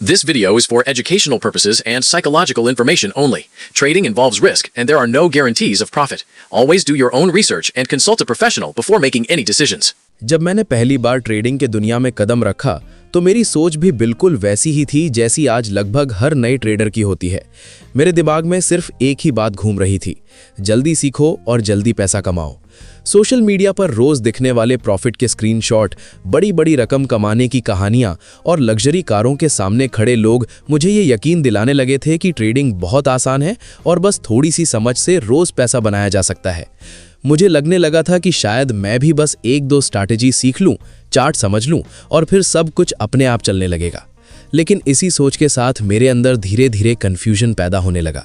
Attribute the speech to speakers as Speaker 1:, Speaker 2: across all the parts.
Speaker 1: This video is for educational purposes and psychological information only. Trading involves risk and there are no guarantees of profit. Always do your own research and consult a professional before making any decisions.
Speaker 2: जब मैंने पहली बार trading के दुनिया में कदम रखा तो मेरी सोच भी बिल्कुल वैसी ही थी जैसी आज लगभग हर नए ट्रेडर की होती है। मेरे दिमाग में सिर्फ एक ही बात घूम रही थी, जल्दी सीखो और जल्दी पैसा कमाओ। सोशल मीडिया पर रोज दिखने वाले प्रॉफिट के स्क्रीनशॉट, बड़ी बड़ी रकम कमाने की कहानियां और लग्जरी कारों के सामने खड़े लोग मुझे ये यकीन दिलाने लगे थे कि ट्रेडिंग बहुत आसान है और बस थोड़ी सी समझ से रोज पैसा बनाया जा सकता है। मुझे लगने लगा था कि शायद मैं भी बस एक दो स्ट्रैटेजी सीख लूं, चार्ट समझ लूं और फिर सब कुछ अपने आप चलने लगेगा। लेकिन इसी सोच के साथ मेरे अंदर धीरे धीरे कन्फ्यूजन पैदा होने लगा।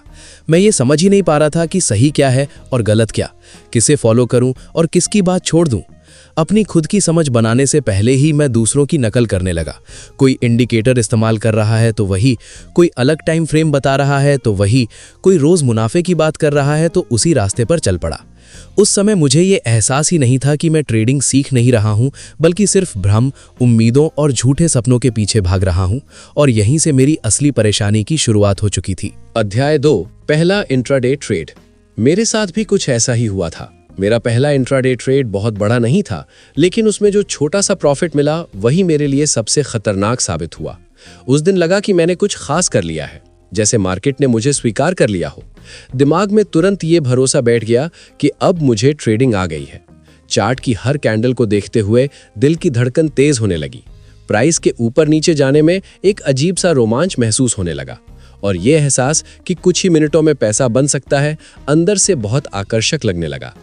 Speaker 2: मैं ये समझ ही नहीं पा रहा था कि सही क्या है और गलत क्या, किसे फॉलो करूं और किसकी बात छोड़ दूं। अपनी खुद की समझ बनाने से पहले ही मैं दूसरों की नकल करने लगा। कोई इंडिकेटर इस्तेमाल कर रहा है तो वही, कोई अलग टाइम फ्रेम बता रहा है तो वही, कोई रोज मुनाफे की बात कर रहा है तो उसी रास्ते पर चल पड़ा। उस समय मुझे ये एहसास ही नहीं था कि मैं ट्रेडिंग सीख नहीं रहा हूं, बल्कि सिर्फ भ्रम, उम्मीदों और झूठे सपनों के पीछे भाग रहा हूं और यहीं से मेरी असली परेशानी की शुरुआत हो चुकी थी।
Speaker 3: अध्याय 2, पहला इंट्राडे ट्रेड। मेरे साथ भी कुछ ऐसा ही हुआ था। मेरा पहला इंट्राडे ट्रेड बहुत बड़ा नहीं था, लेकिन उसमें जो छोटा सा प्रॉफिट मिला वही मेरे लिए सबसे खतरनाक साबित हुआ। उस दिन लगा कि मैंने कुछ खास कर लिया है, जैसे मार्केट ने मुझे स्वीकार कर लिया हो। दिमाग में तुरंत ये भरोसा बैठ गया कि अब मुझे ट्रेडिंग आ गई है। चार्ट की हर कैंडल को देखते हुए दिल की धड़कन तेज होने लगी। प्राइस के ऊपर नीचे जाने में एक अजीब सा रोमांच महसूस होने लगा और ये एहसास कि कुछ ही मिनटों में पैसा बन सकता है अंदर से बहुत आकर्षक लगने लगा।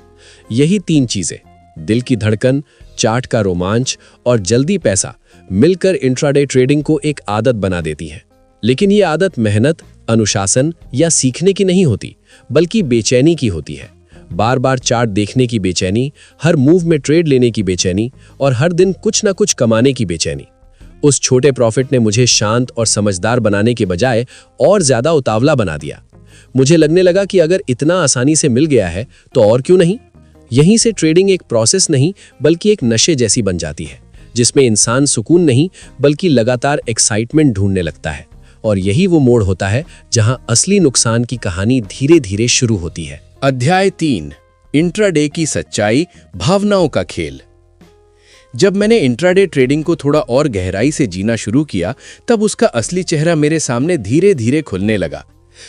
Speaker 3: यही तीन चीजें, दिल की धड़कन, चार्ट का रोमांच और जल्दी पैसा, मिलकर इंट्राडे ट्रेडिंग को एक आदत बना देती है। लेकिन ये आदत मेहनत, अनुशासन या सीखने की नहीं होती, बल्कि बेचैनी की होती है। बार बार चार्ट देखने की बेचैनी, हर मूव में ट्रेड लेने की बेचैनी और हर दिन कुछ ना कुछ कमाने की बेचैनी। उस छोटे प्रॉफिट ने मुझे शांत और समझदार बनाने के बजाय और ज्यादा उतावला बना दिया। मुझे लगने लगा कि अगर इतना आसानी से मिल गया है तो और क्यों नहीं। यहीं से ट्रेडिंग एक प्रोसेस नहीं बल्कि एक नशे जैसी बन जाती है, जिसमें इंसान सुकून नहीं बल्कि लगातार एक्साइटमेंट ढूंढने लगता है। और यही वो मोड़ होता है जहां असली नुकसान की कहानी धीरे धीरे शुरू होती है।
Speaker 2: अध्याय 3, इंट्राडे की सच्चाई, भावनाओं का खेल। जब मैंने इंट्राडे ट्रेडिंग को थोड़ा और गहराई से जीना शुरू किया, तब उसका असली चेहरा मेरे सामने धीरे धीरे खुलने लगा।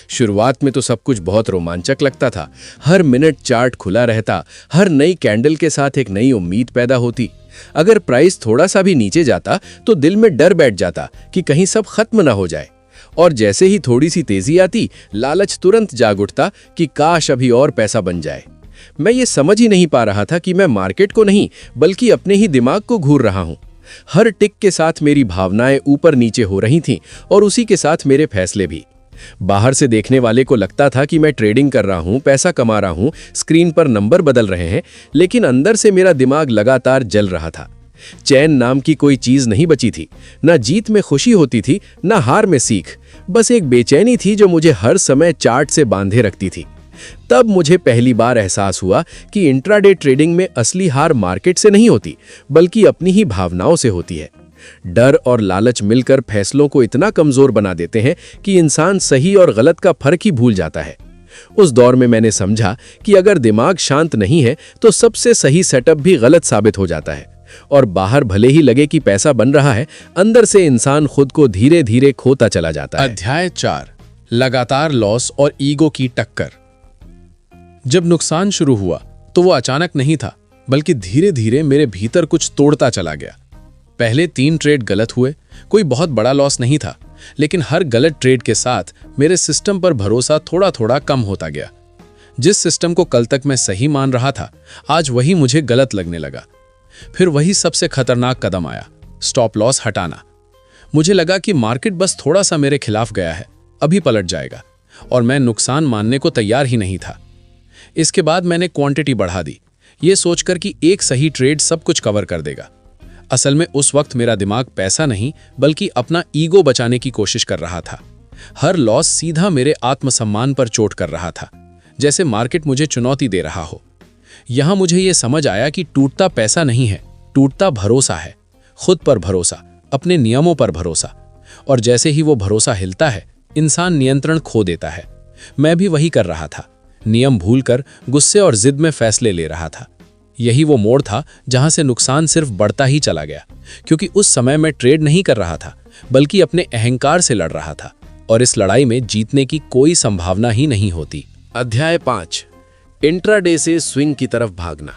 Speaker 2: शुरुआत में तो सब कुछ बहुत रोमांचक लगता था। हर मिनट चार्ट खुला रहता, हर नई कैंडल के साथ एक नई उम्मीद पैदा होती। अगर प्राइस थोड़ा सा भी नीचे जाता तो दिल में डर बैठ जाता कि कहीं सब खत्म ना हो जाए। और जैसे ही थोड़ी सी तेजी आती, लालच तुरंत जाग उठता कि काश अभी और पैसा बन जाए। मैं ये समझ ही नहीं पा रहा था कि मैं मार्केट को नहीं बल्कि अपने ही दिमाग को घूर रहा हूँ। हर टिक के साथ मेरी भावनाएं ऊपर नीचे हो रही थीं और उसी के साथ मेरे फैसले भी। बाहर से देखने वाले को लगता था कि मैं ट्रेडिंग कर रहा हूँ, पैसा कमा रहा हूँ, स्क्रीन पर नंबर बदल रहे हैं, लेकिन अंदर से मेरा दिमाग लगातार जल रहा था। चैन नाम की कोई चीज नहीं बची थी। ना जीत में खुशी होती थी, ना हार में सीख। बस एक बेचैनी थी जो मुझे हर समय चार्ट से बांधे रखती थी। तब मुझे पहली बार एहसास हुआ कि इंट्राडे ट्रेडिंग में असली हार मार्केट से नहीं होती, बल्कि अपनी ही भावनाओं से होती है। डर और लालच मिलकर फैसलों को इतना कमजोर बना देते हैं कि इंसान सही और गलत का फर्क ही भूल जाता है। उस दौर में मैंने समझा कि अगर दिमाग शांत नहीं है तो सबसे सही सेटअप भी गलत साबित हो जाता है और बाहर भले ही लगे कि पैसा बन रहा है, अंदर से इंसान खुद को धीरे धीरे खोता चला जाता है।
Speaker 4: अध्याय 4, लगातार लॉस और ईगो की टक्कर। जब नुकसान शुरू हुआ तो वो अचानक नहीं था, बल्कि धीरे धीरे मेरे भीतर कुछ तोड़ता चला गया। पहले 3 ट्रेड गलत हुए, कोई बहुत बड़ा लॉस नहीं था, लेकिन हर गलत ट्रेड के साथ मेरे सिस्टम पर भरोसा थोड़ा थोड़ा कम होता गया। जिस सिस्टम को कल तक मैं सही मान रहा था, आज वही मुझे गलत लगने लगा। फिर वही सबसे खतरनाक कदम आया, स्टॉप लॉस हटाना। मुझे लगा कि मार्केट बस थोड़ा सा मेरे खिलाफ गया है, अभी पलट जाएगा, और मैं नुकसान मानने को तैयार ही नहीं था। इसके बाद मैंने क्वांटिटी बढ़ा दी, ये सोचकर कि एक सही ट्रेड सब कुछ कवर कर देगा। असल में उस वक्त मेरा दिमाग पैसा नहीं बल्कि अपना ईगो बचाने की कोशिश कर रहा था। हर लॉस सीधा मेरे आत्मसम्मान पर चोट कर रहा था, जैसे मार्केट मुझे चुनौती दे रहा हो। यहां मुझे ये समझ आया कि टूटता पैसा नहीं है, टूटता भरोसा है। खुद पर भरोसा, अपने नियमों पर भरोसा। और जैसे ही वो भरोसा हिलता है, इंसान नियंत्रण खो देता है। मैं भी वही कर रहा था, नियम भूलकर गुस्से और जिद में फैसले ले रहा था। यही वो मोड़ था जहां से नुकसान सिर्फ बढ़ता ही चला गया, क्योंकि उस समय मैं ट्रेड नहीं कर रहा था, बल्कि अपने अहंकार से लड़ रहा था, और इस लड़ाई में जीतने की कोई संभावना ही नहीं होती।
Speaker 2: अध्याय 5, इंट्राडे से स्विंग की तरफ भागना।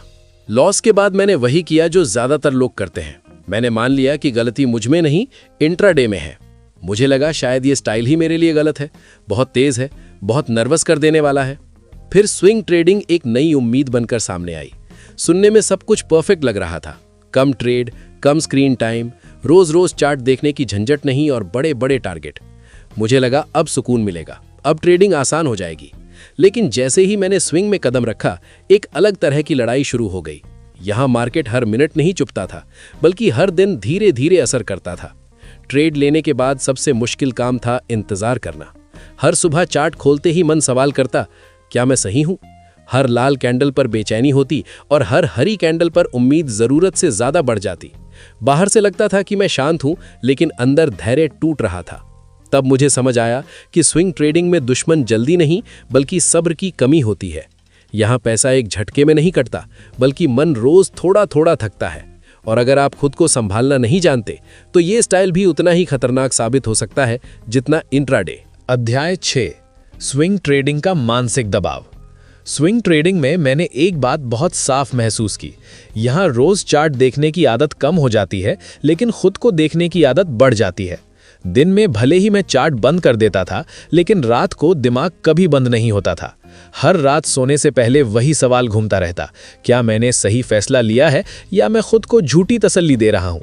Speaker 2: लॉस के बाद मैंने वही किया जो ज्यादातर लोग करते हैं। मैंने मान लिया कि गलती मुझ में नहीं, इंट्राडे में है। मुझे लगा शायद ये स्टाइल ही मेरे लिए गलत है, बहुत तेज है, बहुत नर्वस कर देने वाला है। फिर स्विंग ट्रेडिंग एक नई उम्मीद बनकर सामने आई। सुनने में सब कुछ परफेक्ट लग रहा था, कम ट्रेड, कम स्क्रीन टाइम, रोज रोज चार्ट देखने की झंझट नहीं और बड़े बड़े टारगेट। मुझे लगा अब सुकून मिलेगा, अब ट्रेडिंग आसान हो जाएगी। लेकिन जैसे ही मैंने स्विंग में कदम रखा, एक अलग तरह की लड़ाई शुरू हो गई। यहाँ मार्केट हर मिनट नहीं चुपता था, बल्कि हर दिन धीरे धीरे असर करता था। ट्रेड लेने के बाद सबसे मुश्किल काम था इंतजार करना। हर सुबह चार्ट खोलते ही मन सवाल करता, क्या मैं सही हूँ? हर लाल कैंडल पर बेचैनी होती और हर हरी कैंडल पर उम्मीद जरूरत से ज्यादा बढ़ जाती। बाहर से लगता था कि मैं शांत हूं, लेकिन अंदर धैर्य टूट रहा था। तब मुझे समझ आया कि स्विंग ट्रेडिंग में दुश्मन जल्दी नहीं, बल्कि सब्र की कमी होती है। यहाँ पैसा एक झटके में नहीं कटता, बल्कि मन रोज थोड़ा थोड़ा थकता है। और अगर आप खुद को संभालना नहीं जानते, तो ये स्टाइल भी उतना ही खतरनाक साबित हो सकता है जितना इंट्राडे।
Speaker 3: अध्याय 6, स्विंग ट्रेडिंग का मानसिक दबाव। स्विंग ट्रेडिंग में मैंने एक बात बहुत साफ महसूस की। यहाँ रोज चार्ट देखने की आदत कम हो जाती है, लेकिन खुद को देखने की आदत बढ़ जाती है। दिन में भले ही मैं चार्ट बंद कर देता था, लेकिन रात को दिमाग कभी बंद नहीं होता था। हर रात सोने से पहले वही सवाल घूमता रहता, क्या मैंने सही फैसला लिया है या मैं खुद को झूठी तसल्ली दे रहा हूं?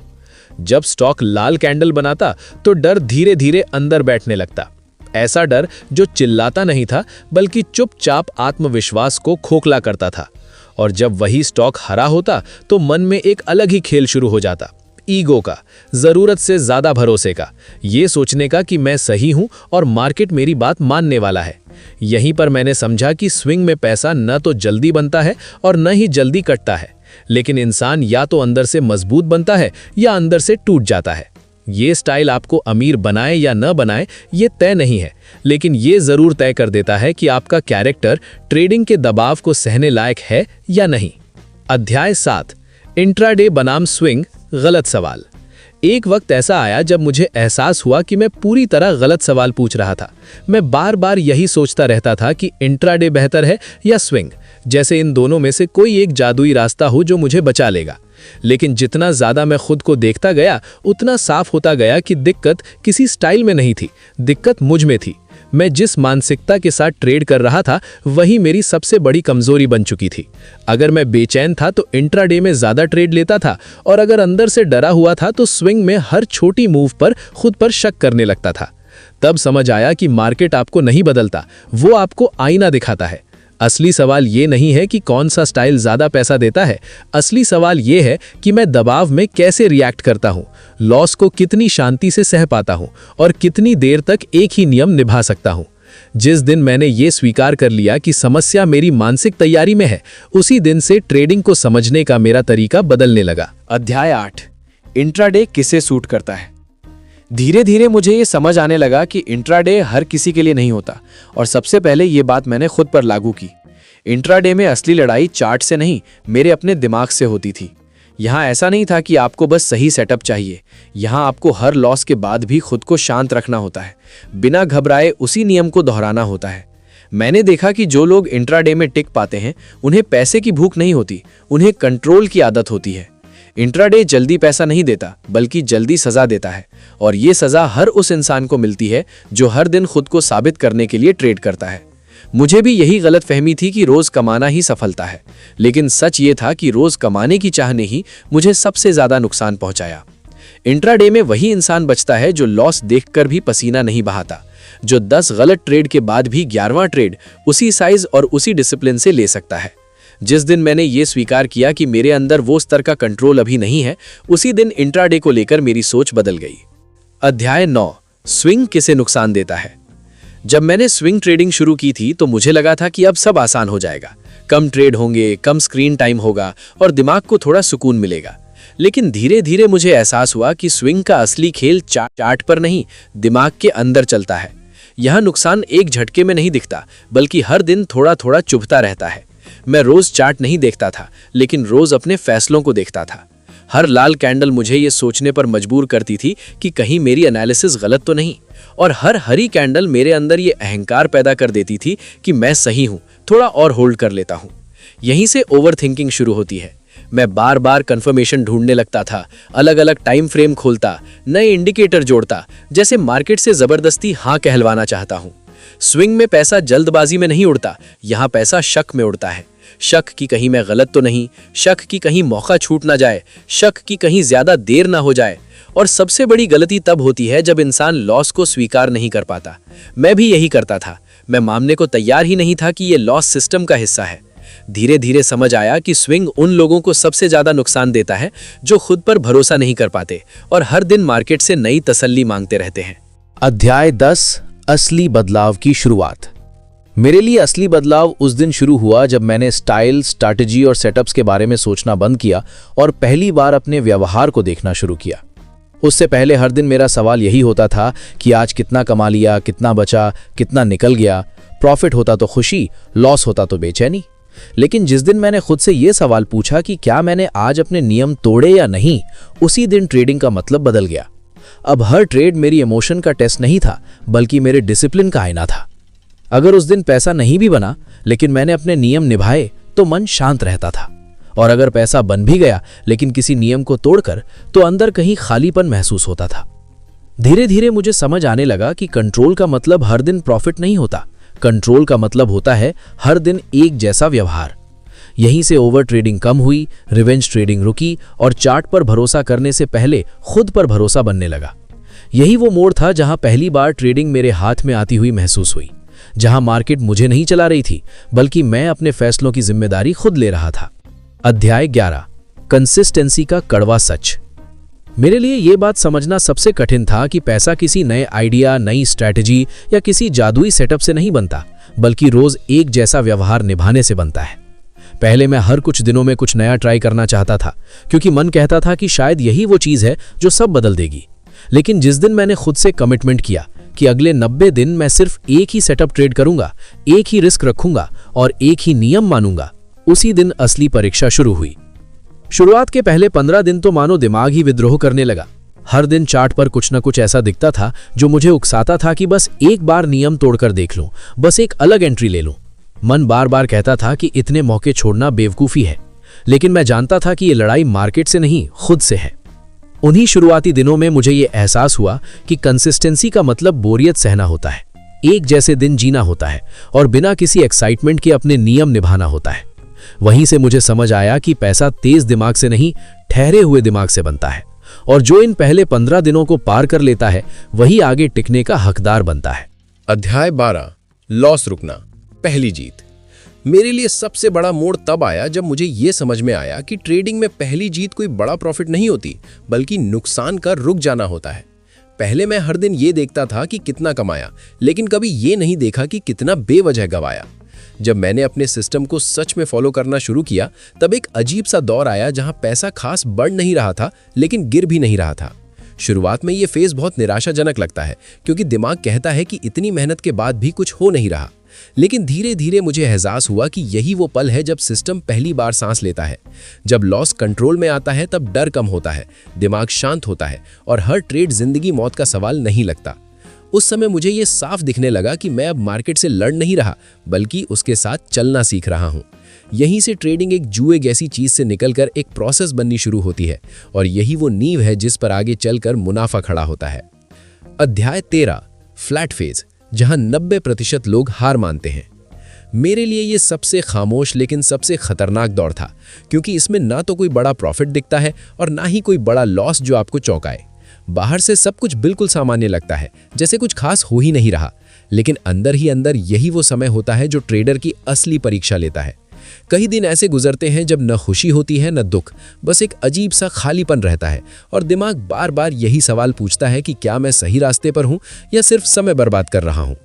Speaker 3: जब स्टॉक लाल कैंडल बनाता तो डर धीरे धीरे अंदर बैठने लगता। ऐसा डर जो चिल्लाता नहीं था, बल्कि चुपचाप आत्मविश्वास को खोखला करता था। और जब वही स्टॉक हरा होता तो मन में एक अलग ही खेल शुरू हो जाता, ईगो का, जरूरत से ज्यादा भरोसे का, ये सोचने का कि मैं सही हूं और मार्केट मेरी बात मानने वाला है। यहीं पर मैंने समझा कि स्विंग में पैसा न तो जल्दी बनता है और न ही जल्दी कटता है, लेकिन इंसान या तो अंदर से मजबूत बनता है या अंदर से टूट जाता है। ये स्टाइल आपको अमीर बनाए या न बनाए ये तय नहीं है, लेकिन ये जरूर तय कर देता है कि आपका कैरेक्टर ट्रेडिंग के दबाव को सहने लायक है या नहीं। अध्याय 7, इंट्राडे बनाम स्विंग, गलत सवाल। एक वक्त ऐसा आया जब मुझे एहसास हुआ कि मैं पूरी तरह गलत सवाल पूछ रहा था। मैं बार बार यही सोचता रहता था कि इंट्राडे बेहतर है या स्विंग, जैसे इन दोनों में से कोई एक जादुई रास्ता हो जो मुझे बचा लेगा। लेकिन जितना ज्यादा मैं खुद को देखता गया, उतना साफ होता गया कि दिक्कत किसी स्टाइल में नहीं थी, दिक्कत मुझ में थी। मैं जिस मानसिकता के साथ ट्रेड कर रहा था, वही मेरी सबसे बड़ी कमजोरी बन चुकी थी। अगर मैं बेचैन था तो इंट्राडे में ज्यादा ट्रेड लेता था, और अगर अंदर से डरा हुआ था तो स्विंग में हर छोटी मूव पर खुद पर शक करने लगता था। तब समझ आया कि मार्केट आपको नहीं बदलता, वो आपको आईना दिखाता है। असली सवाल ये नहीं है कि कौन सा स्टाइल ज्यादा पैसा देता है, असली सवाल ये है कि मैं दबाव में कैसे रिएक्ट करता हूँ, लॉस को कितनी शांति से सह पाता हूँ और कितनी देर तक एक ही नियम निभा सकता हूँ। जिस दिन मैंने ये स्वीकार कर लिया कि समस्या मेरी मानसिक तैयारी में है, उसी दिन से ट्रेडिंग को समझने का मेरा तरीका बदलने लगा।
Speaker 2: अध्याय 8, इंट्राडे किसे सूट करता है। धीरे धीरे मुझे ये समझ आने लगा कि इंट्राडे हर किसी के लिए नहीं होता, और सबसे पहले ये बात मैंने खुद पर लागू की। इंट्राडे में असली लड़ाई चार्ट से नहीं, मेरे अपने दिमाग से होती थी। यहाँ ऐसा नहीं था कि आपको बस सही सेटअप चाहिए, यहाँ आपको हर लॉस के बाद भी खुद को शांत रखना होता है, बिना घबराए उसी नियम को दोहराना होता है। मैंने देखा कि जो लोग इंट्राडे में टिक पाते हैं, उन्हें पैसे की भूख नहीं होती, उन्हें कंट्रोल की आदत होती है। इंट्राडे जल्दी पैसा नहीं देता, बल्कि जल्दी सजा देता है, और ये सजा हर उस इंसान को मिलती है जो हर दिन खुद को साबित करने के लिए ट्रेड करता है। मुझे भी यही गलत फहमी थी कि रोज कमाना ही सफलता है, लेकिन सच ये था कि रोज कमाने की चाह ने ही मुझे सबसे ज्यादा नुकसान पहुंचाया। इंट्राडे में वही इंसान बचता है जो लॉस देखकर भी पसीना नहीं बहाता, जो 10 गलत ट्रेड के बाद भी 11वां ट्रेड उसी साइज और उसी डिसिप्लिन से ले सकता है। जिस दिन मैंने ये स्वीकार किया कि मेरे अंदर वो स्तर का कंट्रोल अभी नहीं है, उसी दिन इंट्राडे को लेकर मेरी सोच बदल गई। अध्याय 9, स्विंग किसे नुकसान देता है। जब मैंने स्विंग ट्रेडिंग शुरू की थी तो मुझे लगा था कि अब सब आसान हो जाएगा, कम ट्रेड होंगे, कम स्क्रीन टाइम होगा और दिमाग को थोड़ा सुकून मिलेगा।
Speaker 3: लेकिन धीरे धीरे मुझे एहसास हुआ कि स्विंग का असली खेल चार्ट पर नहीं, दिमाग के अंदर चलता है। यहाँ नुकसान एक झटके में नहीं दिखता, बल्कि हर दिन थोड़ा थोड़ा चुभता रहता है। मैं रोज चार्ट नहीं देखता था, लेकिन रोज अपने फैसलों को देखता था। हर लाल कैंडल मुझे ये सोचने पर मजबूर करती थी कि कहीं मेरी एनालिसिस गलत तो नहीं, और हर हरी कैंडल मेरे अंदर ये अहंकार पैदा कर देती थी कि मैं सही हूँ, थोड़ा और होल्ड कर लेता हूँ। यहीं से ओवर थिंकिंग शुरू होती है। मैं बार बार कंफर्मेशन ढूंढने लगता था, अलग अलग टाइम फ्रेम खोलता, नए इंडिकेटर जोड़ता, जैसे मार्केट से जबरदस्ती हाँ कहलवाना चाहता हूँ। स्विंग में पैसा जल्दबाजी में नहीं उड़ता, यहाँ पैसा शक में उड़ता है। शक कि कहीं मैं गलत तो नहीं, शक कि कहीं मौका छूट ना जाए, शक कि कहीं ज्यादा देर ना हो जाए। और सबसे बड़ी गलती तब होती है जब इंसान लॉस को स्वीकार नहीं कर पाता। मैं भी यही करता था। मैं मानने को तैयार ही नहीं था कि ये लॉस सिस्टम का हिस्सा है। धीरे धीरे समझ आया कि स्विंग उन लोगों को सबसे ज्यादा नुकसान देता है जो खुद पर भरोसा नहीं कर पाते और हर दिन मार्केट से नई तसल्ली मांगते रहते हैं।
Speaker 2: अध्याय 10, असली बदलाव की शुरुआत। मेरे लिए असली बदलाव उस दिन शुरू हुआ जब मैंने स्टाइल, स्ट्रैटेजी और सेटअप्स के बारे में सोचना बंद किया और पहली बार अपने व्यवहार को देखना शुरू किया। उससे पहले हर दिन मेरा सवाल यही होता था कि आज कितना कमा लिया, कितना बचा, कितना निकल गया। प्रॉफिट होता तो खुशी, लॉस होता तो बेचैनी। लेकिन जिस दिन मैंने खुद से ये सवाल पूछा कि क्या मैंने आज अपने नियम तोड़े या नहीं, उसी दिन ट्रेडिंग का मतलब बदल गया। अब हर ट्रेड मेरी इमोशन का टेस्ट नहीं था, बल्कि मेरे डिसिप्लिन का आईना था। अगर उस दिन पैसा नहीं भी बना, लेकिन मैंने अपने नियम निभाए, तो मन शांत रहता था। और अगर पैसा बन भी गया, लेकिन किसी नियम को तोड़कर, तो अंदर कहीं खालीपन महसूस होता था। धीरे धीरे मुझे समझ आने लगा कि कंट्रोल का मतलब हर दिन प्रॉफिट नहीं होता। कंट्रोल का मतलब होता है हर दिन एक जैसा व्यवहार। यहीं से ओवर ट्रेडिंग कम हुई, रिवेंज ट्रेडिंग रुकी और चार्ट पर भरोसा करने से पहले खुद पर भरोसा बनने लगा। यही वो मोड़ था जहां पहली बार ट्रेडिंग मेरे हाथ में आती हुई महसूस हुई, जहां मार्केट मुझे नहीं चला रही थी, बल्कि मैं अपने फैसलों की जिम्मेदारी खुद ले रहा था। अध्याय 11, कंसिस्टेंसी का कड़वा सच। मेरे लिए यह बात समझना सबसे कठिन था कि पैसा किसी नए आइडिया, नई स्ट्रैटेजी या किसी जादुई सेटअप से नहीं बनता, बल्कि रोज एक जैसा व्यवहार निभाने से बनता है। पहले मैं हर कुछ दिनों में कुछ नया ट्राई करना चाहता था, क्योंकि मन कहता था कि शायद यही वो चीज है जो सब बदल देगी। लेकिन जिस दिन मैंने खुद से कमिटमेंट किया कि अगले 90 दिन मैं सिर्फ एक ही सेटअप ट्रेड करूंगा, एक ही रिस्क रखूंगा और एक ही नियम मानूंगा, उसी दिन असली परीक्षा शुरू हुई। शुरुआत के पहले 15 दिन तो मानो दिमाग ही विद्रोह करने लगा। हर दिन चार्ट पर कुछ न कुछ ऐसा दिखता था जो मुझे उकसाता था कि बस एक बार नियम तोड़कर देख लूं, बस एक अलग एंट्री ले लूं। मन बार बार कहता था कि इतने मौके छोड़ना बेवकूफ़ी है, लेकिन मैं जानता था कि ये लड़ाई मार्केट से नहीं, खुद से है। उन्हीं शुरुआती दिनों में मुझे ये एहसास हुआ कि कंसिस्टेंसी का मतलब बोरियत सहना होता है, एक जैसे दिन जीना होता है और बिना किसी एक्साइटमेंट के अपने नियम निभाना होता है। वहीं से मुझे समझ आया कि पैसा तेज दिमाग से नहीं, ठहरे हुए दिमाग से बनता है, और जो इन पहले 15 दिनों को पार कर लेता है वही आगे टिकने का हकदार बनता है।
Speaker 3: अध्याय 12, लॉस रुकना, पहली जीत। मेरे लिए सबसे बड़ा मोड़ तब आया जब मुझे यह समझ में आया कि ट्रेडिंग में पहली जीत कोई बड़ा प्रॉफिट नहीं होती, बल्कि नुकसान का रुक जाना होता है। पहले मैं हर दिन ये देखता था कि कितना कमाया, लेकिन कभी ये नहीं देखा कि कितना बेवजह गवाया। जब मैंने अपने सिस्टम को सच में फॉलो करना शुरू किया, तब एक अजीब सा दौर आया जहां पैसा खास बढ़ नहीं रहा था, लेकिन गिर भी नहीं रहा था। शुरुआत में ये फेज बहुत निराशाजनक लगता है, क्योंकि दिमाग कहता है कि इतनी मेहनत के बाद भी कुछ हो नहीं रहा। लेकिन धीरे धीरे मुझे एहसास हुआ कि यही वो पल है जब सिस्टम पहली बार सांस लेता है। जब लॉस कंट्रोल में आता है, तब डर कम होता है, दिमाग शांत होता है और हर ट्रेड जिंदगी मौत का सवाल नहीं लगता। उस समय मुझे ये साफ दिखने लगा कि मैं अब मार्केट से लड़ नहीं रहा, बल्कि उसके साथ चलना सीख रहा हूँ। यहीं से ट्रेडिंग एक जुए जैसी चीज से निकलकर एक प्रोसेस बननी शुरू होती है, और यही वो नींव है जिस पर आगे चलकर मुनाफा खड़ा होता है। अध्याय 13, फ्लैट फेज, जहां 90% लोग हार मानते हैं। मेरे लिए ये सबसे खामोश लेकिन सबसे खतरनाक दौर था, क्योंकि इसमें ना तो कोई बड़ा प्रॉफिट दिखता है और ना ही कोई बड़ा लॉस जो आपको चौंकाए। बाहर से सब कुछ बिल्कुल सामान्य लगता है, जैसे कुछ खास हो ही नहीं रहा, लेकिन अंदर ही अंदर यही वो समय होता है जो ट्रेडर की असली परीक्षा लेता है। कई दिन ऐसे गुजरते हैं जब न खुशी होती है न दुख, बस एक अजीब सा खालीपन रहता है और दिमाग बार बार यही सवाल पूछता है कि क्या मैं सही रास्ते पर हूं या सिर्फ समय बर्बाद कर रहा हूं।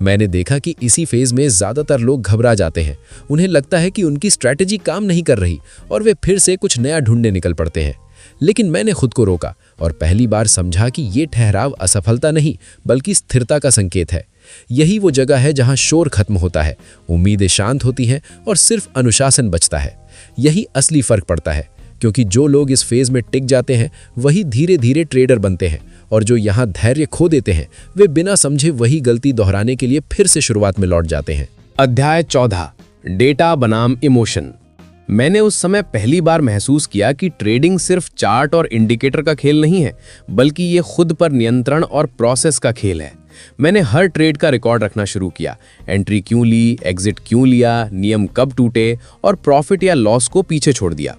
Speaker 3: मैंने देखा कि इसी फेज में ज्यादातर लोग घबरा जाते हैं। उन्हें लगता है कि उनकी स्ट्रैटेजी काम नहीं कर रही और वे फिर से कुछ नया ढूंढने निकल पड़ते हैं। लेकिन मैंने खुद को रोका और पहली बार समझा कि ये ठहराव असफलता नहीं बल्कि स्थिरता का संकेत है। यही वो जगह है जहां शोर खत्म होता है, उम्मीदें शांत होती हैं और सिर्फ अनुशासन बचता है। यही असली फर्क पड़ता है, क्योंकि जो लोग इस फेज में टिक जाते हैं वही धीरे धीरे ट्रेडर बनते हैं, और जो यहाँ धैर्य खो देते हैं वे बिना समझे वही गलती दोहराने के लिए फिर से शुरुआत में लौट जाते हैं।
Speaker 2: अध्याय 14, डेटा बनाम इमोशन। मैंने उस समय पहली बार महसूस किया कि ट्रेडिंग सिर्फ चार्ट और इंडिकेटर का खेल नहीं है, बल्कि ये खुद पर नियंत्रण और प्रोसेस का खेल है। मैंने हर ट्रेड का रिकॉर्ड रखना शुरू किया, एंट्री क्यों ली, एग्जिट क्यों लिया, नियम कब टूटे और प्रॉफिट या लॉस को पीछे छोड़ दिया।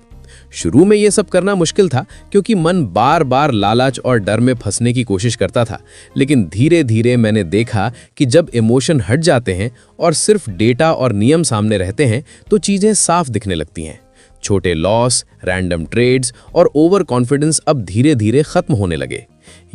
Speaker 2: शुरू में ये सब करना मुश्किल था क्योंकि मन बार बार लालच और डर में फंसने की कोशिश करता था, लेकिन धीरे धीरे मैंने देखा कि जब इमोशन हट जाते हैं और सिर्फ डेटा और नियम सामने रहते हैं तो चीज़ें साफ दिखने लगती हैं। छोटे लॉस, रैंडम ट्रेड्स और ओवर कॉन्फिडेंस अब धीरे धीरे खत्म होने लगे।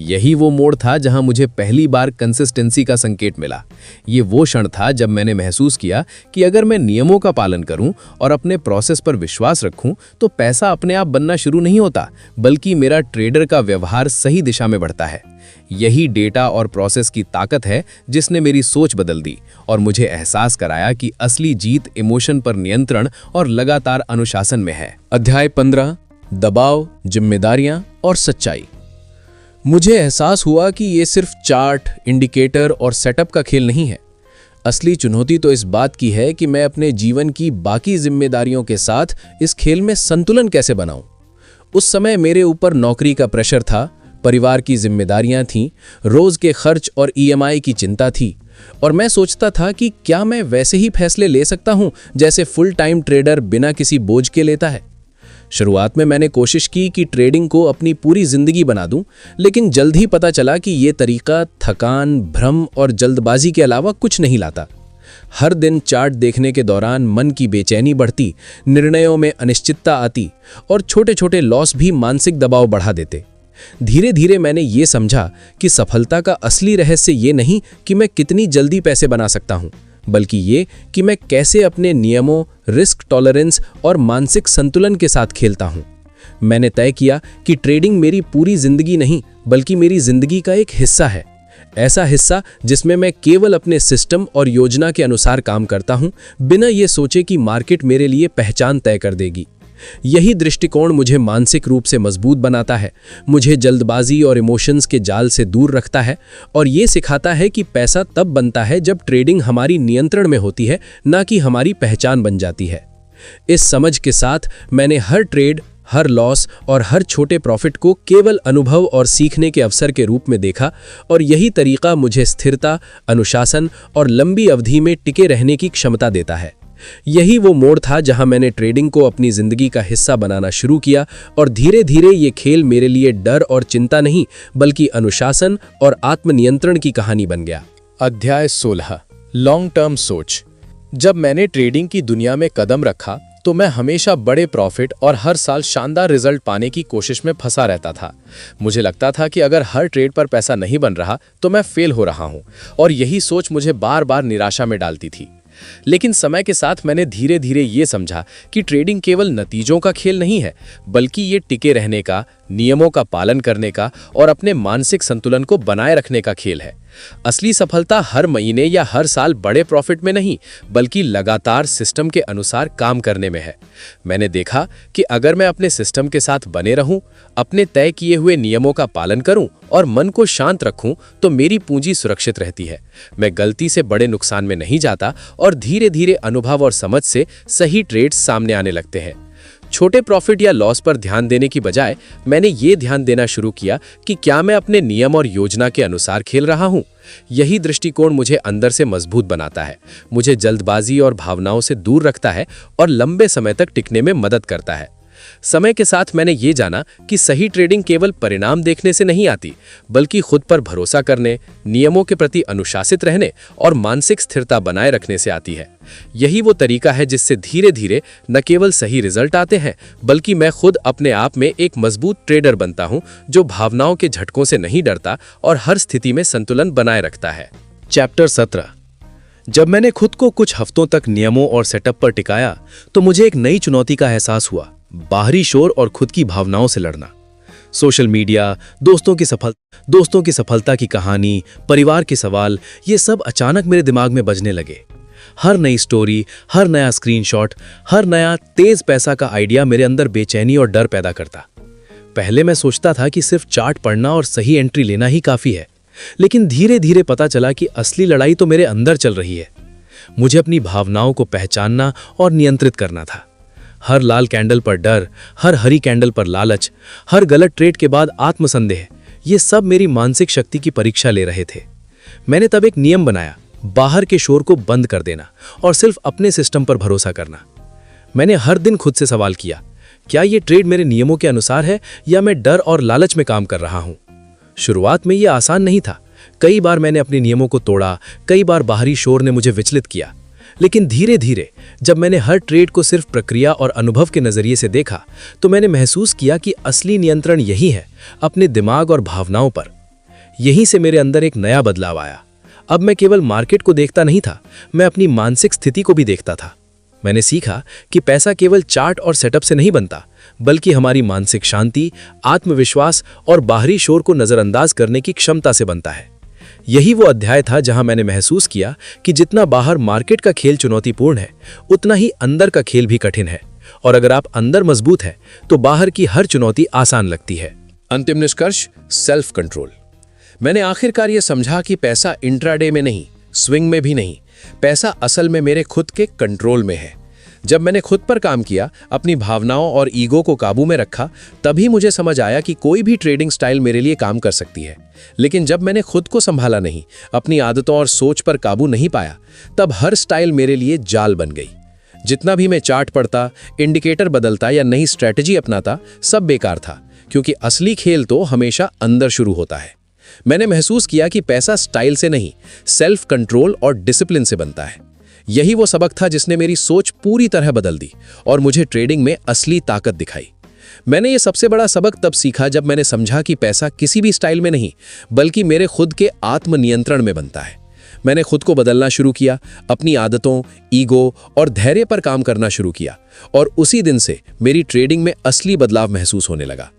Speaker 2: यही वो मोड़ था जहां मुझे पहली बार कंसिस्टेंसी का संकेत मिला। ये वो क्षण था जब मैंने महसूस किया कि अगर मैं नियमों का पालन करूं और अपने प्रोसेस पर विश्वास रखूं तो पैसा अपने आप बनना शुरू नहीं होता, बल्कि मेरा ट्रेडर का व्यवहार सही दिशा में बढ़ता है। यही डेटा और प्रोसेस की ताकत है जिसने मेरी सोच बदल दी और मुझे एहसास कराया कि असली जीत इमोशन पर नियंत्रण और लगातार अनुशासन में है।
Speaker 4: अध्याय 15, दबाव, जिम्मेदारियां और सच्चाई। मुझे एहसास हुआ कि ये सिर्फ चार्ट, इंडिकेटर और सेटअप का खेल नहीं है। असली चुनौती तो इस बात की है कि मैं अपने जीवन की बाकी जिम्मेदारियों के साथ इस खेल में संतुलन कैसे बनाऊं। उस समय मेरे ऊपर नौकरी का प्रेशर था, परिवार की जिम्मेदारियां थीं, रोज के खर्च और ईएमआई की चिंता थी, और मैं सोचता था कि क्या मैं वैसे ही फैसले ले सकता हूं जैसे फुल टाइम ट्रेडर बिना किसी बोझ के लेता है। शुरुआत में मैंने कोशिश की कि ट्रेडिंग को अपनी पूरी जिंदगी बना दूं, लेकिन जल्द ही पता चला कि ये तरीका थकान, भ्रम और जल्दबाजी के अलावा कुछ नहीं लाता। हर दिन चार्ट देखने के दौरान मन की बेचैनी बढ़ती, निर्णयों में अनिश्चितता आती और छोटे छोटे लॉस भी मानसिक दबाव बढ़ा देते। धीरे धीरे मैंने ये समझा कि सफलता का असली रहस्य ये नहीं कि मैं कितनी जल्दी पैसे बना सकता हूँ, बल्कि ये कि मैं कैसे अपने नियमों, रिस्क टॉलरेंस और मानसिक संतुलन के साथ खेलता हूँ। मैंने तय किया कि ट्रेडिंग मेरी पूरी जिंदगी नहीं बल्कि मेरी जिंदगी का एक हिस्सा है। ऐसा हिस्सा जिसमें मैं केवल अपने सिस्टम और योजना के अनुसार काम करता हूँ, बिना ये सोचे कि मार्केट मेरे लिए पहचान तय कर देगी। यही दृष्टिकोण मुझे मानसिक रूप से मजबूत बनाता है, मुझे जल्दबाजी और इमोशंस के जाल से दूर रखता है और ये सिखाता है कि पैसा तब बनता है जब ट्रेडिंग हमारी नियंत्रण में होती है, ना कि हमारी पहचान बन जाती है। इस समझ के साथ मैंने हर ट्रेड, हर लॉस और हर छोटे प्रॉफिट को केवल अनुभव और सीखने के अवसर के रूप में देखा, और यही तरीका मुझे स्थिरता, अनुशासन और लंबी अवधि में टिके रहने की क्षमता देता है। यही वो मोड़ था जहां मैंने ट्रेडिंग को अपनी जिंदगी का हिस्सा बनाना शुरू किया, और धीरे धीरे ये खेल मेरे लिए डर और चिंता नहीं बल्कि अनुशासन और आत्मनियंत्रण की कहानी बन गया। अध्याय 16, लॉन्ग टर्म सोच। जब मैंने ट्रेडिंग की दुनिया में कदम रखा तो मैं हमेशा बड़े प्रॉफिट और हर साल शानदार रिजल्ट पाने की कोशिश में फंसा रहता था। मुझे लगता था कि अगर हर ट्रेड पर पैसा नहीं बन रहा तो मैं फेल हो रहा हूं, और यही सोच मुझे बार बार निराशा में डालती थी। लेकिन समय के साथ मैंने धीरे धीरे ये समझा कि ट्रेडिंग केवल नतीजों का खेल नहीं है, बल्कि ये टिके रहने का, नियमों का पालन करने का और अपने मानसिक संतुलन को बनाए रखने का खेल है। असली सफलता हर महीने या हर साल बड़े प्रॉफिट में नहीं, बल्कि लगातार सिस्टम के अनुसार काम करने में है। मैंने देखा कि अगर मैं अपने सिस्टम के साथ बने रहूं, अपने तय किए हुए नियमों का पालन करूं और मन को शांत रखूं, तो मेरी पूंजी सुरक्षित रहती है। मैं गलती से बड़े नुकसान में नहीं जाता और धीरे धीरे अनुभव और समझ से सही ट्रेड्स सामने आने लगते हैं। छोटे प्रॉफिट या लॉस पर ध्यान देने की बजाय मैंने ये ध्यान देना शुरू किया कि क्या मैं अपने नियम और योजना के अनुसार खेल रहा हूँ। यही दृष्टिकोण मुझे अंदर से मजबूत बनाता है, मुझे जल्दबाजी और भावनाओं से दूर रखता है और लंबे समय तक टिकने में मदद करता है। समय के साथ मैंने ये जाना कि सही ट्रेडिंग केवल परिणाम देखने से नहीं आती, बल्कि खुद पर भरोसा करने, नियमों के प्रति अनुशासित रहने और मानसिक स्थिरता बनाए रखने से आती है। यही वो तरीका है जिससे धीरे धीरे न केवल सही रिजल्ट आते हैं, बल्कि मैं खुद अपने आप में एक मजबूत ट्रेडर बनता हूं, जो भावनाओं के झटकों से नहीं डरता और हर स्थिति में संतुलन बनाए रखता है।
Speaker 2: चैप्टर 17। जब मैंने खुद को कुछ हफ्तों तक नियमों और सेटअप पर टिकाया तो मुझे एक नई चुनौती का एहसास हुआ, बाहरी शोर और खुद की भावनाओं से लड़ना।
Speaker 3: सोशल मीडिया, दोस्तों की सफलता की कहानी, परिवार के सवाल, ये सब अचानक मेरे दिमाग में बजने लगे। हर नई स्टोरी, हर नया स्क्रीनशॉट, हर नया तेज पैसा का आइडिया मेरे अंदर बेचैनी और डर पैदा करता। पहले मैं सोचता था कि सिर्फ चार्ट पढ़ना और सही एंट्री लेना ही काफ़ी है, लेकिन धीरे धीरे पता चला कि असली लड़ाई तो मेरे अंदर चल रही है। मुझे अपनी भावनाओं को पहचानना और नियंत्रित करना था। हर लाल कैंडल पर डर, हर हरी कैंडल पर लालच, हर गलत ट्रेड के बाद आत्मसंदेह, ये सब मेरी मानसिक शक्ति की परीक्षा ले रहे थे। मैंने तब एक नियम बनाया, बाहर के शोर को बंद कर देना और सिर्फ अपने सिस्टम पर भरोसा करना। मैंने हर दिन खुद से सवाल किया, क्या ये ट्रेड मेरे नियमों के अनुसार है या मैं डर और लालच में काम कर रहा हूं? शुरुआत में यह आसान नहीं था। कई बार मैंने अपने नियमों को तोड़ा, कई बार बाहरी शोर ने मुझे विचलित किया। लेकिन धीरे धीरे जब मैंने हर ट्रेड को सिर्फ प्रक्रिया और अनुभव के नजरिए से देखा, तो मैंने महसूस किया कि असली नियंत्रण यही है, अपने दिमाग और भावनाओं पर। यहीं से मेरे अंदर एक नया बदलाव आया। अब मैं केवल मार्केट को देखता नहीं था, मैं अपनी मानसिक स्थिति को भी देखता था। मैंने सीखा कि पैसा केवल चार्ट और सेटअप से नहीं बनता, बल्कि हमारी मानसिक शांति, आत्मविश्वास और बाहरी शोर को नजरअंदाज करने की क्षमता से बनता है। यही वो अध्याय था जहां मैंने महसूस किया कि जितना बाहर मार्केट का खेल चुनौतीपूर्ण है, उतना ही अंदर का खेल भी कठिन है। और अगर आप अंदर मजबूत हैं, तो बाहर की हर चुनौती आसान लगती है।
Speaker 2: अंतिम निष्कर्ष, सेल्फ कंट्रोल। मैंने आखिरकार ये समझा कि पैसा इंट्राडे में नहीं, स्विंग में भी नहीं, पैसा असल में मेरे खुद के कंट्रोल में है। जब मैंने खुद पर काम किया, अपनी भावनाओं और ईगो को काबू में रखा, तभी मुझे समझ आया कि कोई भी ट्रेडिंग स्टाइल मेरे लिए काम कर सकती है। लेकिन जब मैंने खुद को संभाला नहीं, अपनी आदतों और सोच पर काबू नहीं पाया, तब हर स्टाइल मेरे लिए जाल बन गई। जितना भी मैं चार्ट पढ़ता, इंडिकेटर बदलता या नई स्ट्रैटेजी अपनाता, सब बेकार था, क्योंकि असली खेल तो हमेशा अंदर शुरू होता है। मैंने महसूस किया कि पैसा स्टाइल से नहीं, सेल्फ कंट्रोल और डिसिप्लिन से बनता है। यही वो सबक था जिसने मेरी सोच पूरी तरह बदल दी और मुझे ट्रेडिंग में असली ताकत दिखाई। मैंने ये सबसे बड़ा सबक तब सीखा जब मैंने समझा कि पैसा किसी भी स्टाइल में नहीं, बल्कि मेरे खुद के आत्मनियंत्रण में बनता है। मैंने खुद को बदलना शुरू किया, अपनी आदतों, ईगो और धैर्य पर काम करना शुरू किया, और उसी दिन से मेरी ट्रेडिंग में असली बदलाव महसूस होने लगा।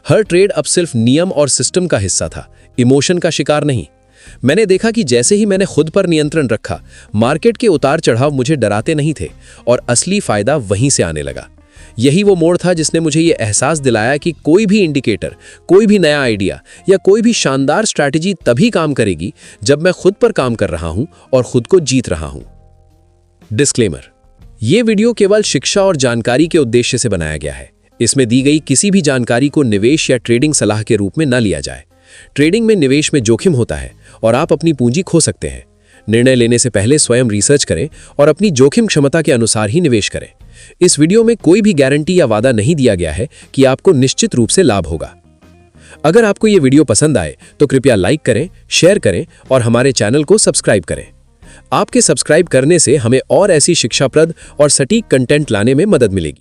Speaker 2: हर ट्रेड अब सिर्फ नियम और सिस्टम का हिस्सा था, इमोशन का शिकार नहीं। मैंने देखा कि जैसे ही मैंने खुद पर नियंत्रण रखा, मार्केट के उतार चढ़ाव मुझे डराते नहीं थे और असली फायदा वहीं से आने लगा। यही वो मोड़ था जिसने मुझे ये एहसास दिलाया कि कोई भी इंडिकेटर, कोई भी नया आइडिया या कोई भी शानदार स्ट्रैटेजी तभी काम करेगी जब मैं खुद पर काम कर रहा हूं और खुद को जीत रहा हूं। डिस्क्लेमर: ये वीडियो केवल शिक्षा और जानकारी के उद्देश्य से बनाया गया है। इसमें दी गई किसी भी जानकारी को निवेश या ट्रेडिंग सलाह के रूप में न लिया जाए। ट्रेडिंग में निवेश में जोखिम होता है और आप अपनी पूंजी खो सकते हैं। निर्णय लेने से पहले स्वयं रिसर्च करें और अपनी जोखिम क्षमता के अनुसार ही निवेश करें। इस वीडियो में कोई भी गारंटी या वादा नहीं दिया गया है कि आपको निश्चित रूप से लाभ होगा। अगर आपको ये वीडियो पसंद आए तो कृपया लाइक करें, शेयर करें और हमारे चैनल को सब्सक्राइब करें। आपके सब्सक्राइब करने से हमें और ऐसी शिक्षाप्रद और सटीक कंटेंट लाने में मदद मिलेगी।